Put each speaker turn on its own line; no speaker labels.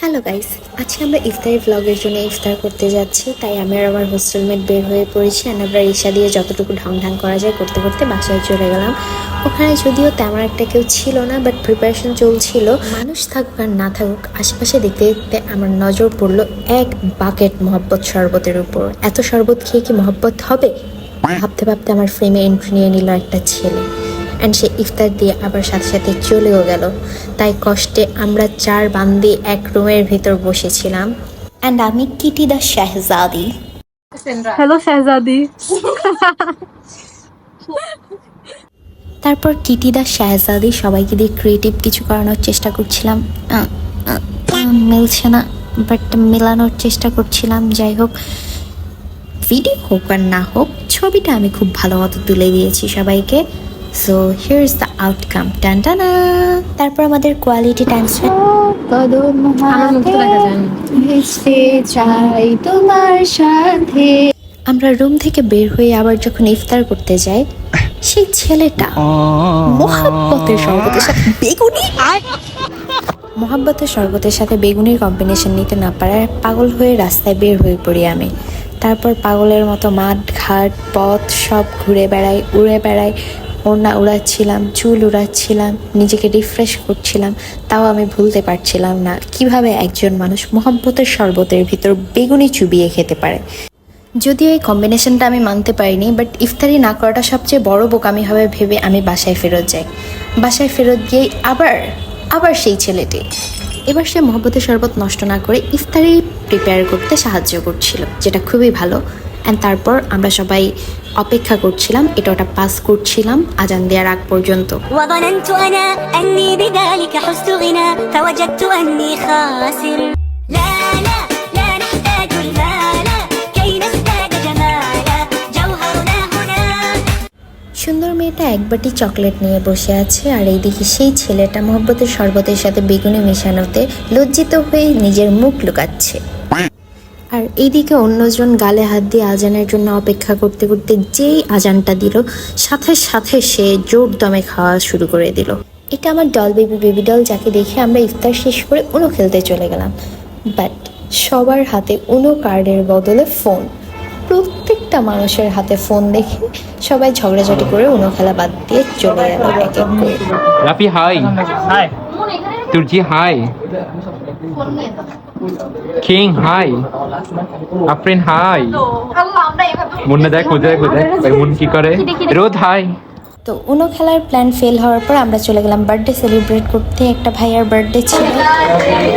Hello guys, আজকে আমরা ইফতারি ব্লগের জন্য ইফতার করতে যাচ্ছি। তাই আমি আর আমার হোস্টেলমেট বের হয়ে পড়েছি। আমরা রিক্সা দিয়ে যতটুকু ঢং করা যায় করতে করতে বাসায় চলে গেলাম। ওখানে যদিও তেমন একটা কেউ ছিল না, বাট প্রিপারেশন চলছিল। মানুষ থাকুক আর না থাকুক, আশেপাশে দেখতে দেখতে আমার নজর পড়লো এক বাকেট মহব্বত শরবতের উপর। এত শরবত খেয়ে কি মহব্বত হবে? ভাবতে ভাবতে আমার ফ্রেমে এন্ট্রি নিয়ে নিল একটা ছেলে, অ্যান্ড সে ইফতার দিয়ে আবার সাথে সাথে চলেও গেল। তাই কষ্টে আমরা চার বান্দি এক রুমের ভিতর বসেছিলাম। অ্যান্ড আমি কিটি দা শাহজাদি।
হ্যালো শাহজাদি।
তারপর কিটি দা শাহজাদি সবাইকে দিয়ে ক্রিয়েটিভ কিছু করানোর চেষ্টা করছিলাম। মিলছে না, বাট মেলানোর চেষ্টা করছিলাম। যাই হোক, ভিডিও হোক আর না হোক, ছবিটা আমি খুব ভালো মতো তুলে দিয়েছি সবাইকে। So here is the outcome. টানটানা। তারপর আমাদের কোয়ালিটি টাইম তোমার সাথে আমরা রুম থেকে বের হয়ে আবার যখন ইফতার করতে যাই, সেই ছেলেটা মোহাব্বতের শরবতের সাথে বেগুনির কম্বিনেশন নিতে না পারায় পাগল হয়ে রাস্তায় বের হয়ে পড়ি আমি। তারপর পাগলের মতো মাঠ ঘাট পথ সব ঘুরে বেড়াই, উড়ে বেড়াই, ওড়না উড়াচ্ছিলাম, চুল উড়াচ্ছিলাম, নিজেকে রিফ্রেশ করছিলাম। তাও আমি ভুলতে পারছিলাম না কিভাবে একজন মানুষ মোহাব্বতের শরবতের ভিতর বেগুনি চুবিয়ে খেতে পারে। যদিও এই কম্বিনেশনটা আমি মানতে পারিনি, বাট ইফতারি না করাটা সবচেয়ে বড় বোকামি হবে ভেবে আমি বাসায় ফেরত যাই। বাসায় ফেরত গিয়েই আবার সেই ছেলেটি। এবার সে মহব্বতের শরবত নষ্ট না করে ইফতারি প্রিপেয়ার করতে সাহায্য করছিল, যেটা খুবই ভালো। অ্যান্ড তারপর আমরা সবাই অপেক্ষা করছিলাম, এটা ওটা পাস করছিলাম আজান দেওয়ার আগ পর্যন্ত। সুন্দর মেয়েটা এক বাটি চকলেট নিয়ে বসে আছে, আর এইদিকে সেই ছেলেটা মহব্বতের শরবতের সাথে বেগুনি মেশানোতে লজ্জিত হয়ে নিজের মুখ লুকাচ্ছে। আর এইদিকে অন্যজন গালে হাত দিয়ে আজানের জন্য অপেক্ষা করতে করতে যেই আজানটা দিল, সাথে সাথে সে জোর দমে খাওয়া শুরু করে দিল। এটা আমার বেবি ডল, যাকে দেখে আমরা ইফতার শেষ করে উনো খেলতে চলে গেলাম। বাট সবার হাতে উনো কার্ডের বদলে ফোন। প্রত্যেকটা মানুষের হাতে ফোন দেখে সবাই ঝগড়াঝাটি করে উনো খেলা বাদ দিয়ে চলে গেল এক এক করে।
Rafi hi, Turji hi, king hi, Afrin hi, Munna দেখ মুন কি করে, রোদ হাই।
তো উনো খেলার প্ল্যান ফেল হওয়ার পর আমরা চলে গেলাম বার্থডে সেলিব্রেট করতে। একটা ভাইয়ার বার্থডে ছিল।